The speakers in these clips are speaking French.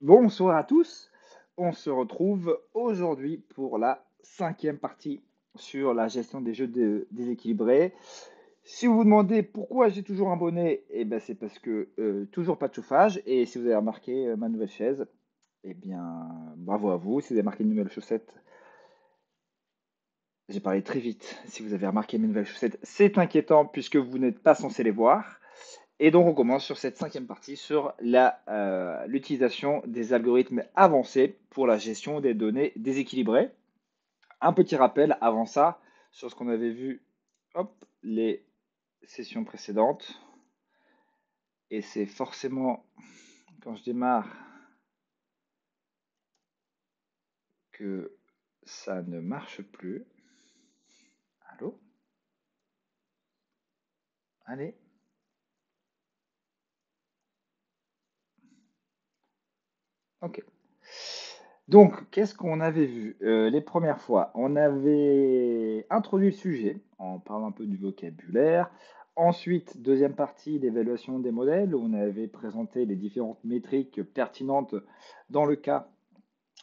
Bonsoir à tous. On se retrouve aujourd'hui pour la cinquième partie sur la gestion des jeux déséquilibrés. Si vous vous demandez pourquoi j'ai toujours un bonnet, eh ben c'est parce que toujours pas de chauffage. Et si vous avez remarqué ma nouvelle chaise, eh bien bravo à vous. Si vous avez remarqué une nouvelle chaussette, j'ai parlé très vite. Si vous avez remarqué mes nouvelles chaussettes, c'est inquiétant puisque vous n'êtes pas censé les voir. Et donc, on commence sur cette cinquième partie sur l'utilisation des algorithmes avancés pour la gestion des données déséquilibrées. Un petit rappel avant ça sur ce qu'on avait vu, hop, les sessions précédentes. Et c'est forcément quand je démarre que ça ne marche plus. Allô? Allez. Ok. Donc, qu'est-ce qu'on avait vu les premières fois? On avait introduit le sujet en parlant un peu du vocabulaire. Ensuite, deuxième partie, l'évaluation des modèles, où on avait présenté les différentes métriques pertinentes dans le cas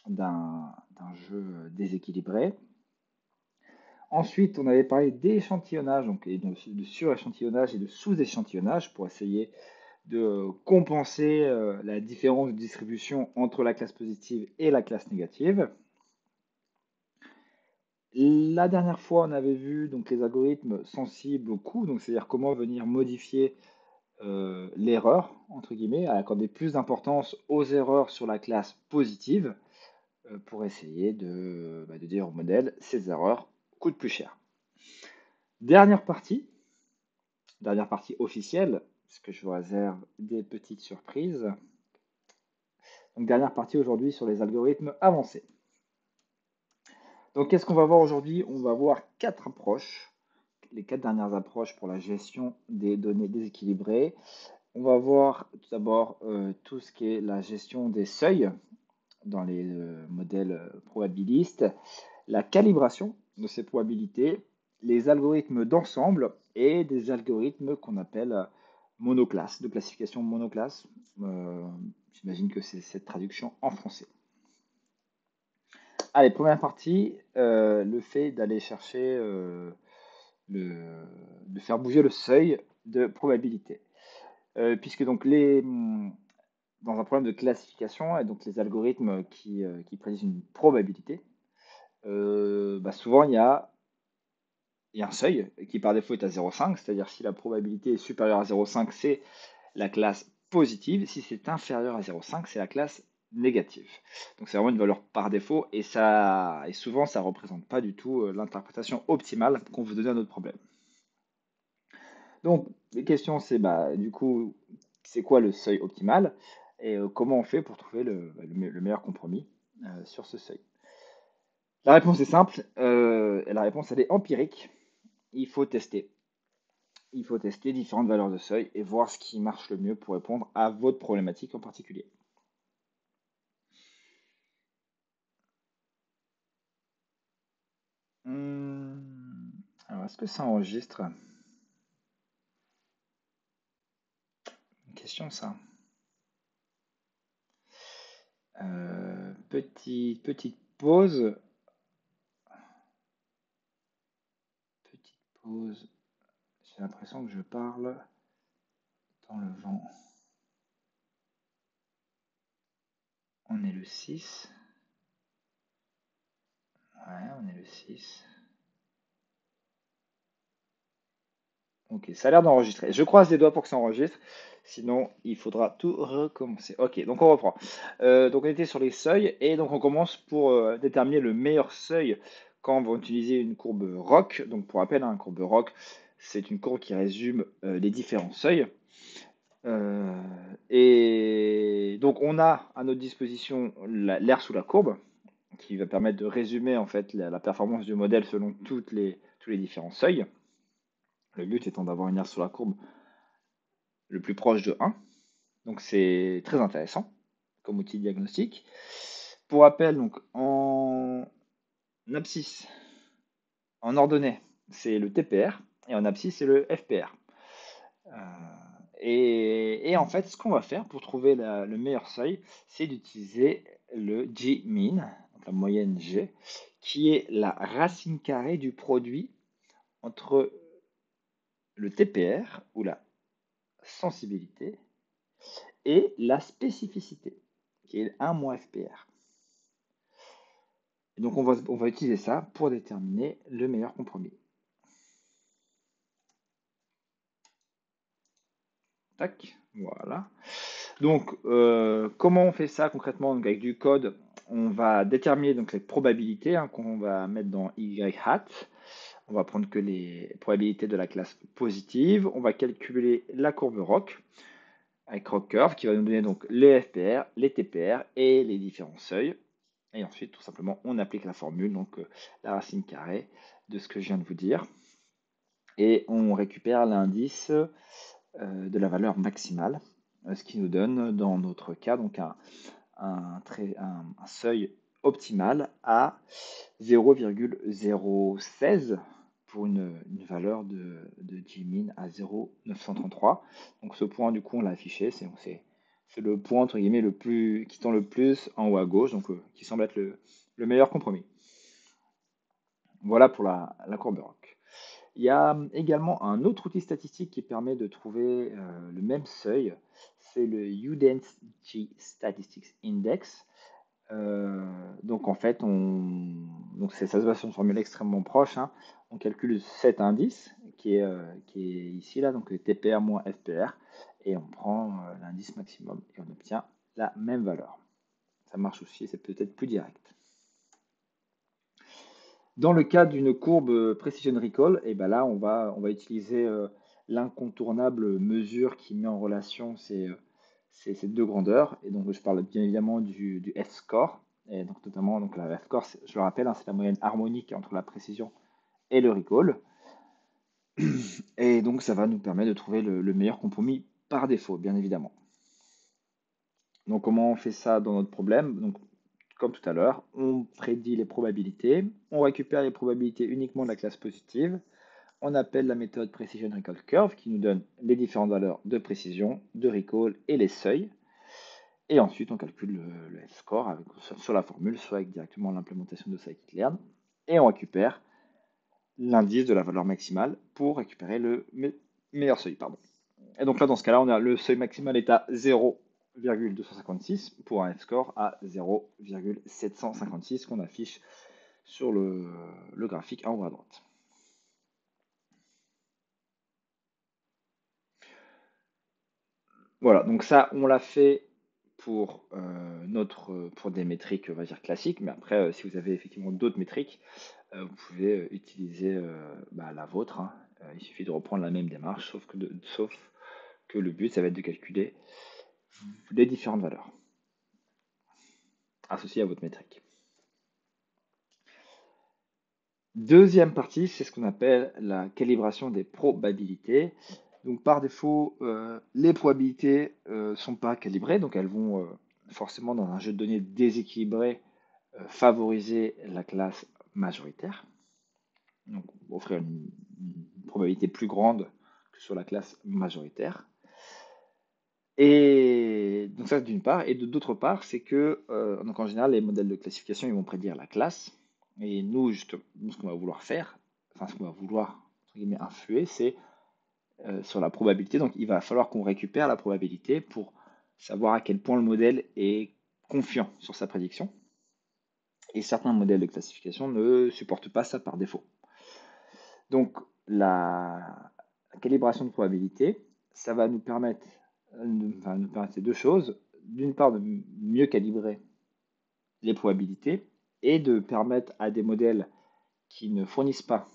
d'un jeu déséquilibré. Ensuite, on avait parlé d'échantillonnage, donc et de suréchantillonnage et de sous-échantillonnage pour essayer de compenser la différence de distribution entre la classe positive et la classe négative. La dernière fois, on avait vu donc les algorithmes sensibles au coût, donc c'est-à-dire comment venir modifier l'erreur, entre guillemets, à accorder plus d'importance aux erreurs sur la classe positive pour essayer de dire au modèle ces erreurs coûtent plus cher. Dernière partie officielle, parce que je vous réserve des petites surprises. Donc dernière partie aujourd'hui sur les algorithmes avancés. Donc qu'est-ce qu'on va voir aujourd'hui? On va voir quatre approches, les quatre dernières approches pour la gestion des données déséquilibrées. On va voir tout d'abord tout ce qui est la gestion des seuils dans les modèles probabilistes, la calibration de ces probabilités, les algorithmes d'ensemble et des algorithmes qu'on appelle monoclasses, de classification monoclasse. Euh, J'imagine que c'est cette traduction en français. Allez, première partie, le fait d'aller chercher, de faire bouger le seuil de probabilité. Puisque donc dans un problème de classification, et donc les algorithmes qui prédisent une probabilité, souvent il y a un seuil qui par défaut est à 0,5, c'est-à-dire si la probabilité est supérieure à 0,5, c'est la classe positive, si c'est inférieur à 0,5, c'est la classe négative. Donc c'est vraiment une valeur par défaut et souvent ça ne représente pas du tout l'interprétation optimale qu'on veut donner à notre problème. Donc les questions c'est du coup c'est quoi le seuil optimal et comment on fait pour trouver le meilleur compromis sur ce seuil. La réponse est simple, et la réponse elle est empirique. Il faut tester. Il faut tester différentes valeurs de seuil et voir ce qui marche le mieux pour répondre à votre problématique en particulier. Alors, est-ce que ça enregistre? Une question, ça. Petite pause. Petite pause. J'ai l'impression que je parle dans le vent. On est le 6. Ouais, on est le 6. Ok, ça a l'air d'enregistrer. Je croise les doigts pour que ça enregistre. Sinon, il faudra tout recommencer. Ok, donc on reprend. Donc on était sur les seuils et donc on commence pour déterminer le meilleur seuil quand on va utiliser une courbe ROC. Donc pour rappel, une courbe ROC, c'est une courbe qui résume les différents seuils. Et donc on a à notre disposition l'air sous la courbe qui va permettre de résumer en fait la performance du modèle selon tous les différents seuils. Le but étant d'avoir une aire sur la courbe le plus proche de 1. Donc c'est très intéressant comme outil diagnostique. Pour rappel, donc en abscisse, en ordonnée, c'est le TPR et en abscisse, c'est le FPR. Et en fait, ce qu'on va faire pour trouver le meilleur seuil, c'est d'utiliser le G-mean, donc la moyenne G, qui est la racine carrée du produit entre le TPR, ou la sensibilité, et la spécificité, qui est 1 moins FPR. Et donc on va utiliser ça pour déterminer le meilleur compromis. Tac, voilà. Donc, comment on fait ça concrètement? Donc, avec du code, on va déterminer donc, les probabilités qu'on va mettre dans y hat. On va prendre que les probabilités de la classe positive. On va calculer la courbe ROC avec ROC Curve qui va nous donner donc les FPR, les TPR et les différents seuils. Et ensuite, tout simplement, on applique la formule, donc la racine carrée de ce que je viens de vous dire. Et on récupère l'indice de la valeur maximale, ce qui nous donne, dans notre cas, donc un seuil optimal à 0,016 pour une valeur de Gmin à 0,933. Donc ce point, du coup, on l'a affiché, c'est le point, entre guillemets, qui tend le plus en haut à gauche, donc qui semble être le meilleur compromis. Voilà pour la courbe ROC. Il y a également un autre outil statistique qui permet de trouver le même seuil, c'est le Udensity Statistics Index. Donc en fait, ça se base sur une formule extrêmement proche, hein. On calcule cet indice qui est ici, là, donc TPR moins FPR, et on prend l'indice maximum et on obtient la même valeur. Ça marche aussi, c'est peut-être plus direct. Dans le cas d'une courbe Precision Recall, et ben là, on va utiliser l'incontournable mesure qui met en relation ces deux grandeurs. Et donc, je parle bien évidemment du F-score. Et donc, notamment, donc, la F-score, je le rappelle, hein, c'est la moyenne harmonique entre la précision et le recall. Et donc, ça va nous permettre de trouver le meilleur compromis par défaut, bien évidemment. Donc, comment on fait ça dans notre problème? Donc, comme tout à l'heure, on prédit les probabilités, on récupère les probabilités uniquement de la classe positive, on appelle la méthode Precision Recall Curve qui nous donne les différentes valeurs de précision, de recall et les seuils. Et ensuite, on calcule le F-score sur la formule, soit avec directement l'implémentation de scikit-learn. Et on récupère l'indice de la valeur maximale pour récupérer le meilleur seuil. Et donc là, dans ce cas-là, le seuil maximal est à 0,256 pour un F-score à 0,756 qu'on affiche sur le graphique en haut à droite. Voilà, donc ça, on l'a fait pour, pour des métriques, on va dire, classiques, mais après, si vous avez effectivement d'autres métriques, vous pouvez utiliser la vôtre, hein. Il suffit de reprendre la même démarche, sauf que le but, ça va être de calculer les différentes valeurs associées à votre métrique. Deuxième partie, c'est ce qu'on appelle la calibration des probabilités. Donc par défaut, les probabilités ne sont pas calibrées, donc elles vont forcément dans un jeu de données déséquilibré favoriser la classe majoritaire, donc offrir une probabilité plus grande que sur la classe majoritaire. Et donc ça d'une part, et d'autre part, c'est que donc en général les modèles de classification ils vont prédire la classe, et nous ce qu'on va vouloir faire, enfin ce qu'on va vouloir entre guillemets influer, c'est sur la probabilité. Donc il va falloir qu'on récupère la probabilité pour savoir à quel point le modèle est confiant sur sa prédiction. Et certains modèles de classification ne supportent pas ça par défaut. Donc la calibration de probabilité, ça va nous permettre deux choses. D'une part, de mieux calibrer les probabilités et de permettre à des modèles qui ne fournissent pas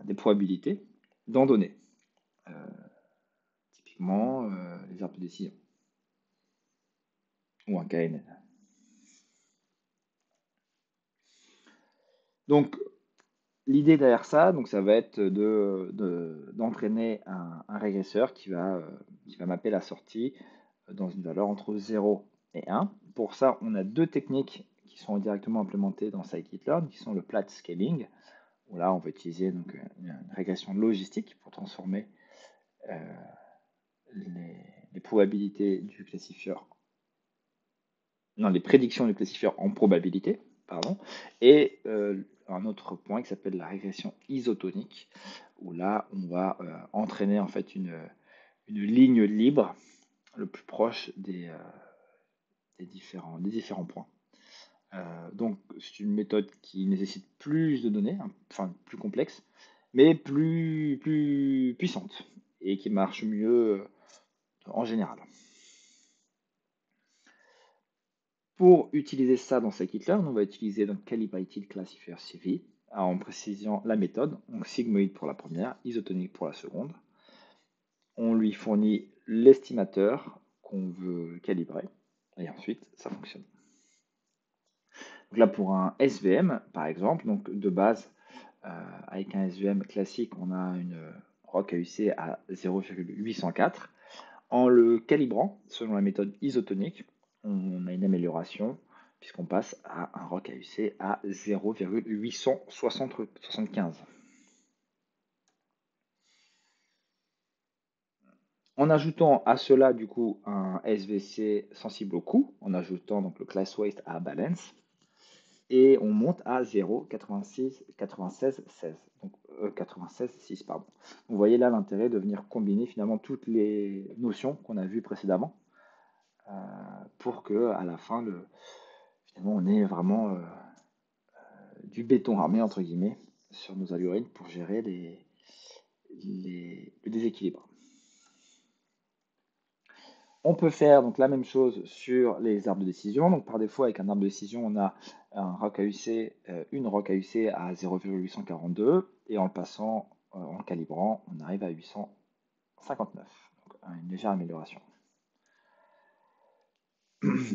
des probabilités d'en donner. Typiquement, les arbres de décision ou un KNN. Donc, l'idée derrière ça, donc ça va être d'entraîner un régresseur qui va mapper la sortie dans une valeur entre 0 et 1. Pour ça, on a deux techniques qui sont directement implémentées dans scikit-learn, qui sont le plate scaling, où là, on va utiliser donc, une régression logistique pour transformer les probabilités du classifieur, non, les prédictions du classifieur en probabilité, pardon, et un autre point qui s'appelle la régression isotonique, où là, on va entraîner en fait une ligne libre le plus proche des différents points. Donc, c'est une méthode qui nécessite plus de données, hein, enfin plus complexe, mais plus puissante et qui marche mieux en général. Pour utiliser ça dans scikit-learn, on va utiliser donc Calibrated Classifier CV en précisant la méthode, donc sigmoid pour la première, isotonique pour la seconde. On lui fournit l'estimateur qu'on veut calibrer et ensuite ça fonctionne. Donc là, pour un SVM, par exemple, donc de base, avec un SVM classique, on a une ROC AUC à 0,804. En le calibrant, selon la méthode isotonique, on a une amélioration puisqu'on passe à un ROC AUC à 0,875. En ajoutant à cela, du coup, un SVC sensible au coût, en ajoutant donc le class weight à balance, et on monte à 0,9616. Donc 96,6, pardon. Vous voyez là l'intérêt de venir combiner finalement toutes les notions qu'on a vues précédemment pour que à la fin, finalement, on ait vraiment du béton armé entre guillemets sur nos algorithmes pour gérer le déséquilibre. On peut faire donc la même chose sur les arbres de décision. Donc par défaut, avec un arbre de décision, on a un ROC AUC, une ROC AUC à 0,842 et en le passant, en le calibrant, on arrive à 859. Donc une légère amélioration.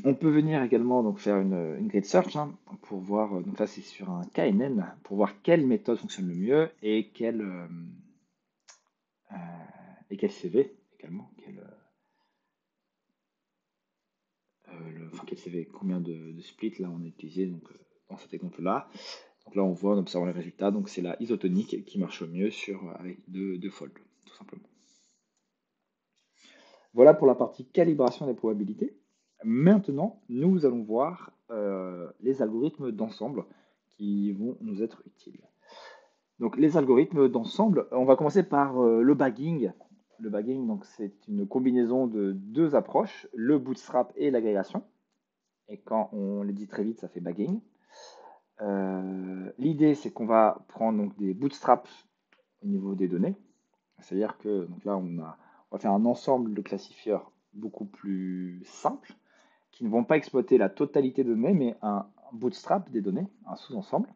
On peut venir également donc faire une grid search pour voir, donc là c'est sur un KNN, pour voir quelle méthode fonctionne le mieux et quel CV également, quel CV, combien de splits là on a utilisé donc, dans cet exemple-là. Donc là on voit en observant les résultats, donc c'est la isotonique qui marche mieux avec deux folds, tout simplement. Voilà pour la partie calibration des probabilités. Maintenant, nous allons voir les algorithmes d'ensemble qui vont nous être utiles. Donc les algorithmes d'ensemble, on va commencer par le bagging. Le bagging, donc c'est une combinaison de deux approches, le bootstrap et l'agrégation. Et quand on le dit très vite, ça fait bagging. L'idée, c'est qu'on va prendre donc, des bootstraps au niveau des données. C'est-à-dire que donc là, on va faire un ensemble de classifieurs beaucoup plus simples qui ne vont pas exploiter la totalité des données, mais un bootstrap des données, un sous-ensemble.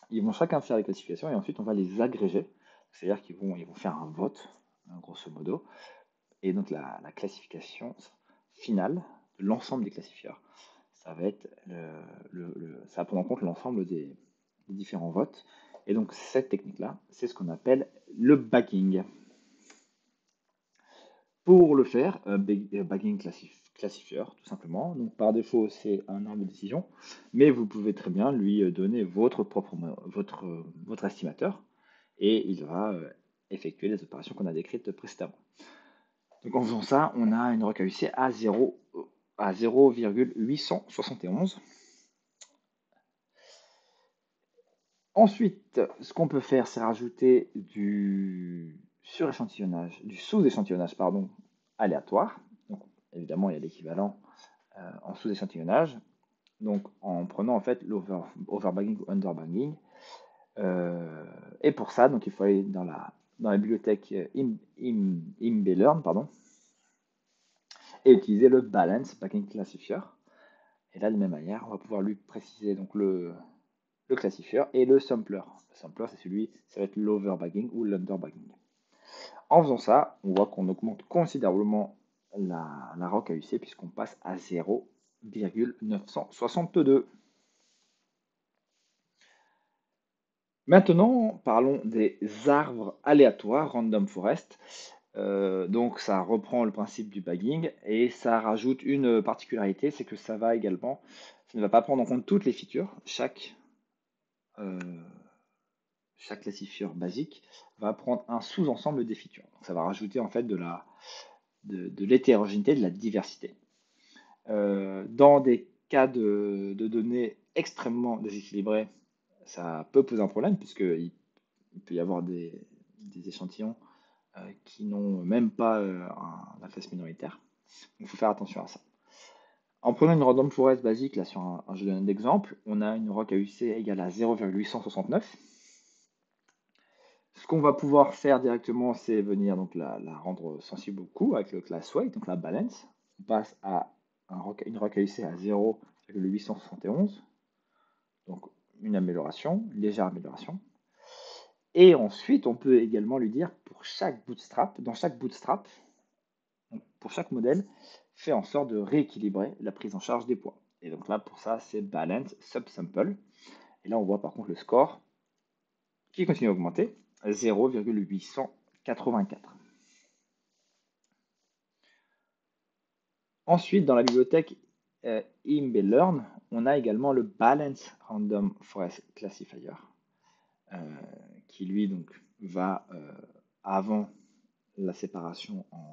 Ils vont chacun faire les classifications et ensuite on va les agréger. C'est-à-dire qu'ils vont faire un vote, grosso modo. Et donc la classification finale de l'ensemble des classifieurs, ça va être ça va prendre en compte l'ensemble des différents votes. Et donc cette technique-là, c'est ce qu'on appelle le bagging. Pour le faire, bagging classifieur, tout simplement. Donc par défaut, c'est un arbre de décision, mais vous pouvez très bien lui donner votre estimateur et il va effectuer les opérations qu'on a décrites précédemment. Donc en faisant ça, on a une ROC AUC à 0,871. Ensuite, ce qu'on peut faire, c'est rajouter du sous-échantillonnage, aléatoire. Donc, évidemment, il y a l'équivalent en sous-échantillonnage. Donc, en prenant en fait l'overbagging ou underbagging. Et pour ça, donc, il faut aller dans la bibliothèque imblearn, et utiliser le balance bagging classifier. Et là, de la même manière, on va pouvoir lui préciser donc le classifieur et le sampler. Le sampler, ça va être l'overbagging ou l'underbagging. En faisant ça, on voit qu'on augmente considérablement la ROC AUC puisqu'on passe à 0,962. Maintenant, parlons des arbres aléatoires, random forest. Donc ça reprend le principe du bagging et ça rajoute une particularité, c'est que ça ne va pas prendre en compte toutes les features. chaque classifieur basique va prendre un sous-ensemble des features. Donc, ça va rajouter en fait de l'hétérogénéité, de la diversité. Dans des cas de données extrêmement déséquilibrées, ça peut poser un problème puisqu'il peut y avoir des échantillons qui n'ont même pas la classe minoritaire. Donc il faut faire attention à ça. En prenant une random forest basique, là sur je donne un exemple, on a une rock AUC égale à 0,869. Ce qu'on va pouvoir faire directement, c'est venir donc la rendre sensible au coût avec le class weight, donc la balance. On passe à une rock AUC à 0,871, donc une amélioration, une légère amélioration. Et ensuite, on peut également lui dire pour chaque bootstrap, dans chaque bootstrap, donc pour chaque modèle, fait en sorte de rééquilibrer la prise en charge des poids. Et donc là, pour ça, c'est balance subsample. Et là, on voit par contre le score qui continue à augmenter, 0,884. Ensuite, dans la bibliothèque IMBLearn, on a également le Balance Random Forest Classifier, qui lui donc va, avant la séparation en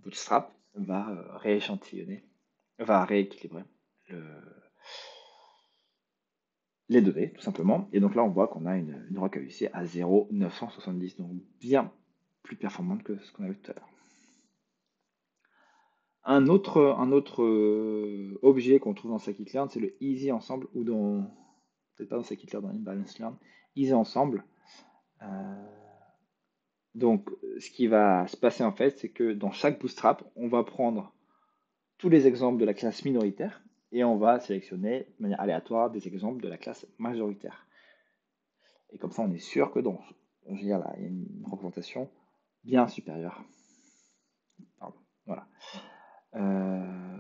bootstrap, va rééchantillonner, va rééquilibrer les données, tout simplement. Et donc là, on voit qu'on a une rock AUC à 0,970, donc bien plus performante que ce qu'on avait tout à l'heure. Un autre objet qu'on trouve dans scikit-learn, c'est le Easy Ensemble, ou peut-être pas dans scikit-learn, dans Imbalance Learn, Easy Ensemble. Donc, ce qui va se passer en fait, c'est que dans chaque bootstrap, on va prendre tous les exemples de la classe minoritaire et on va sélectionner de manière aléatoire des exemples de la classe majoritaire. Et comme ça, on est sûr que je veux dire là, il y a une représentation bien supérieure. Pardon, voilà.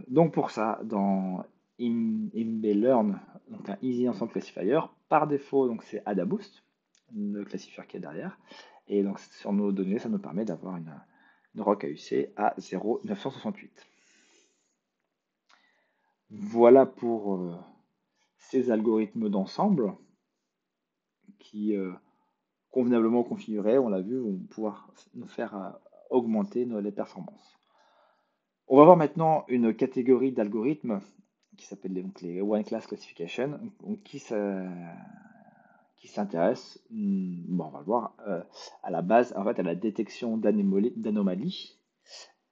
Donc pour ça, dans IMBLearn, donc un Easy Ensemble Classifier, par défaut, donc c'est AdaBoost, le classifieur qui est derrière. Et donc sur nos données, ça nous permet d'avoir une rock AUC à 0,968. Voilà pour ces algorithmes d'ensemble qui, convenablement configurés, on l'a vu, vont pouvoir nous faire augmenter les performances. On va voir maintenant une catégorie d'algorithmes qui s'appelle donc les One Class Classification, qui s'intéresse, bon, on va le voir, à la base, en fait, à la détection d'anomalies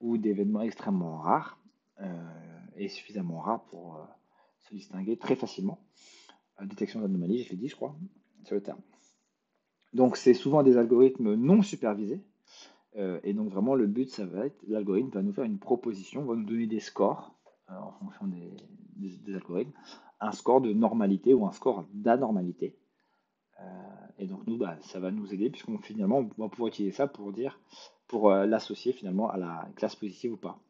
ou d'événements extrêmement rares et suffisamment rares pour se distinguer très facilement. Détection d'anomalies, je l'ai dit, je crois, c'est le terme. Donc, c'est souvent des algorithmes non supervisés. Et donc, vraiment, le but, ça va être, l'algorithme va nous faire une proposition, va nous donner des scores en fonction des algorithmes, un score de normalité ou un score d'anormalité. Et donc nous, ça va nous aider puisqu'on finalement on va pouvoir utiliser ça pour l'associer finalement à la classe positive ou pas.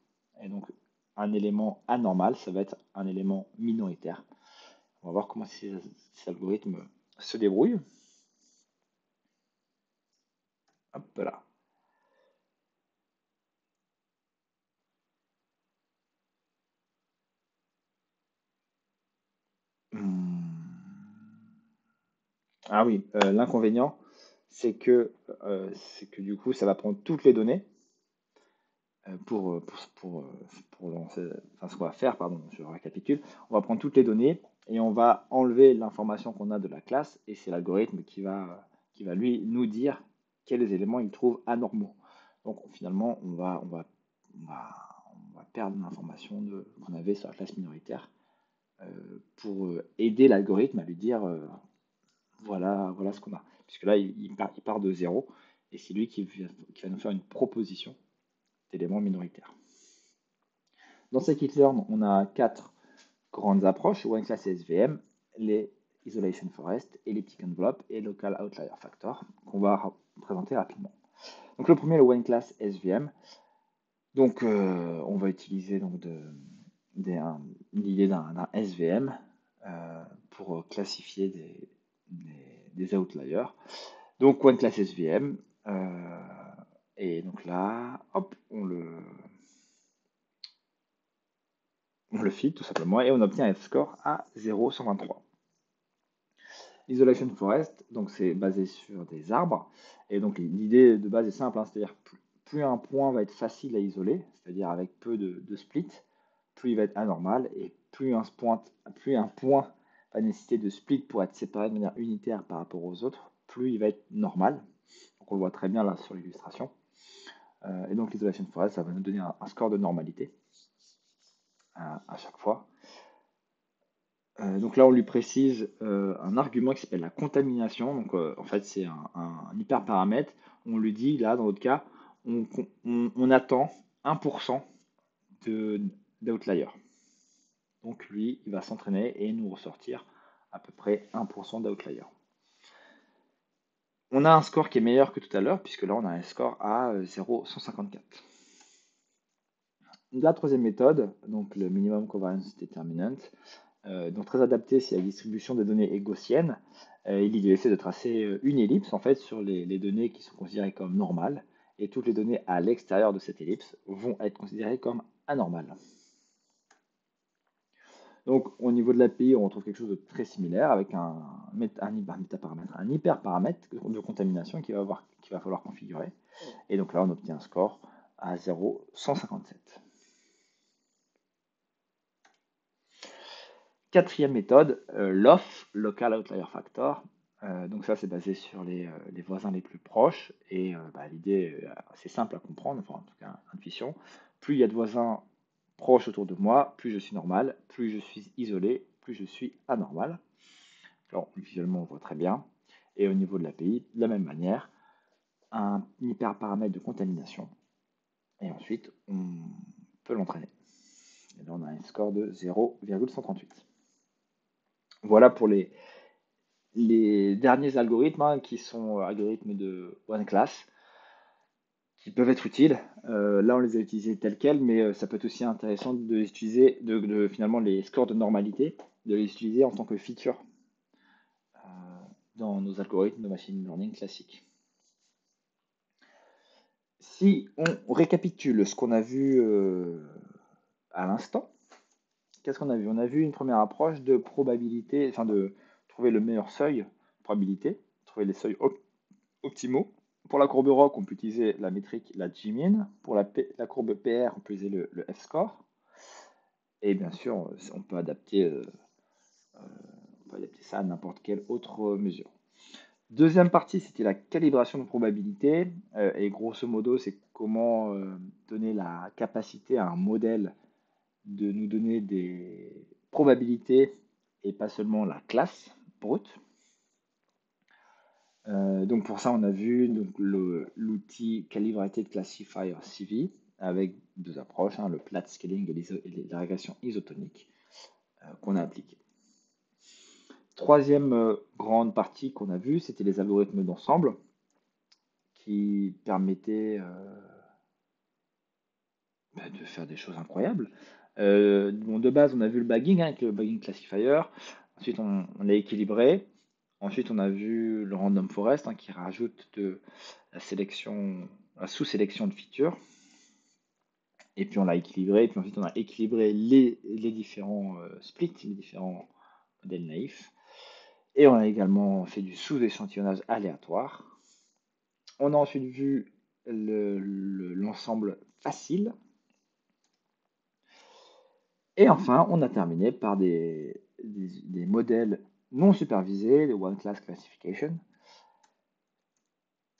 Et donc un élément anormal, ça va être un élément minoritaire. On va voir comment ces algorithmes se débrouillent. Hop là. Ah oui, l'inconvénient, c'est que du coup, ça va prendre toutes les données pour lancer, enfin, ce qu'on va faire, pardon, je récapitule. On va prendre toutes les données et on va enlever l'information qu'on a de la classe et c'est l'algorithme qui va lui nous dire quels éléments il trouve anormaux. Donc finalement, on va perdre l'information qu'on avait sur la classe minoritaire pour aider l'algorithme à lui dire voilà ce qu'on a. Puisque là, il part de zéro et c'est lui qui va nous faire une proposition d'éléments minoritaires. Dans scikit-learn, on a 4 grandes approches, One Class SVM, les Isolation Forest, Elliptic Envelope et Local Outlier Factor, qu'on va présenter rapidement. Donc le premier, le One Class SVM. Donc on va utiliser donc l'idée d'un SVM pour classifier des outliers. Donc One Class SVM, et donc là, hop, on le fit tout simplement et on obtient un score à 0,123. Isolation Forest, donc c'est basé sur des arbres. Et donc l'idée de base est simple, hein, c'est-à-dire plus un point va être facile à isoler, c'est-à-dire avec peu de splits, plus il va être anormal, et plus un point va nécessiter de split pour être séparé de manière unitaire par rapport aux autres, plus il va être normal. Donc on le voit très bien là sur l'illustration. Et donc l'isolation forest, ça va nous donner un score de normalité à chaque fois. Donc là, on lui précise un argument qui s'appelle la contamination. Donc en fait, c'est un hyperparamètre. On lui dit, là, dans notre cas, on attend 1% d'outlier. Donc lui, il va s'entraîner et nous ressortir à peu près 1% d'outlier. On a un score qui est meilleur que tout à l'heure, puisque là, on a un score à 0,154. La troisième méthode, donc le minimum covariance determinant, donc très adapté si la distribution des données est gaussienne. Il essaie de tracer une ellipse en fait sur les données qui sont considérées comme normales, et toutes les données à l'extérieur de cette ellipse vont être considérées comme anormales. Donc au niveau de l'API, on retrouve quelque chose de très similaire avec un hyperparamètre de contamination qu'il va falloir configurer. Et donc là, on obtient un score à 0,157. Quatrième méthode, LOF, Local Outlier Factor. Donc ça, c'est basé sur les voisins les plus proches. Et l'idée est assez simple à comprendre, enfin en tout cas intuition. Plus il y a de voisins proches autour de moi, plus je suis normal, plus je suis isolé, plus je suis anormal. Alors visuellement, on voit très bien. Et au niveau de l'API, de la même manière, un hyperparamètre de contamination. Et ensuite, on peut l'entraîner. Et là, on a un score de 0,138. Voilà pour les derniers algorithmes qui sont algorithmes de one class qui peuvent être utiles. Là, on les a utilisés tels quels, mais ça peut être aussi intéressant de les utiliser, finalement les scores de normalité, de les utiliser en tant que feature dans nos algorithmes de machine learning classiques. Si on récapitule ce qu'on a vu à l'instant, qu'est-ce qu'on a vu? On a vu une première approche de probabilité, enfin de trouver le meilleur seuil probabilité, trouver les seuils optimaux. Pour la courbe ROC, on peut utiliser la métrique, la G-min. Pour la courbe PR, on peut utiliser le F-score. Et bien sûr, on peut adapter ça à n'importe quelle autre mesure. Deuxième partie, c'était la calibration de probabilité. Et grosso modo, c'est comment donner la capacité à un modèle de nous donner des probabilités et pas seulement la classe brute. Donc pour ça, on a vu l'outil Calibrated Classifier CV avec deux approches, le plate scaling et la régression isotonique qu'on a appliqué. Troisième grande partie qu'on a vue, c'était les algorithmes d'ensemble qui permettaient de faire des choses incroyables. De base, on a vu le bagging avec le bagging classifier. Ensuite, on l'a équilibré. Ensuite, on a vu le random forest qui rajoute de la sous-sélection de features. Et puis on l'a équilibré. Et puis ensuite, on a équilibré les différents splits, les différents modèles naïfs. Et on a également fait du sous-échantillonnage aléatoire. On a ensuite vu l'ensemble facile. Et enfin, on a terminé par des modèles non supervisés, le One Class Classification.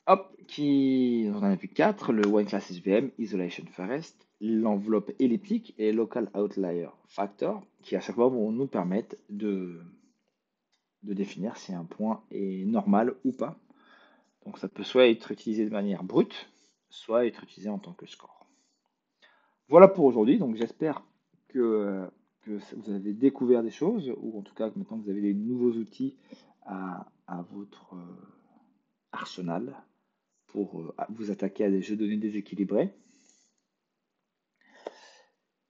Hop, on en a vu 4, le One Class SVM, Isolation Forest, l'enveloppe elliptique et Local Outlier Factor, qui à chaque fois vont nous permettre de définir si un point est normal ou pas. Donc ça peut soit être utilisé de manière brute, soit être utilisé en tant que score. Voilà pour aujourd'hui, donc j'espère que vous avez découvert des choses, ou en tout cas que maintenant vous avez des nouveaux outils à votre arsenal pour vous attaquer à des jeux de données déséquilibrés.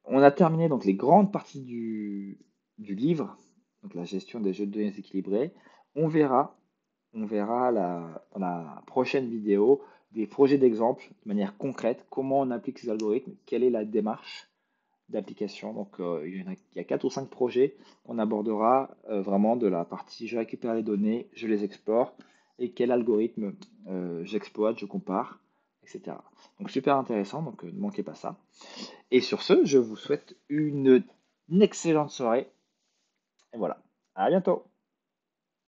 On a terminé donc les grandes parties du livre, donc la gestion des jeux de données déséquilibrés. On verra dans la prochaine vidéo des projets d'exemple de manière concrète, comment on applique ces algorithmes, quelle est la démarche d'applications. Donc, il y a 4 ou 5 projets. On abordera vraiment de la partie je récupère les données, je les explore et quel algorithme j'exploite, je compare, etc. Donc, super intéressant. Donc, ne manquez pas ça. Et sur ce, je vous souhaite une excellente soirée. Et voilà. À bientôt.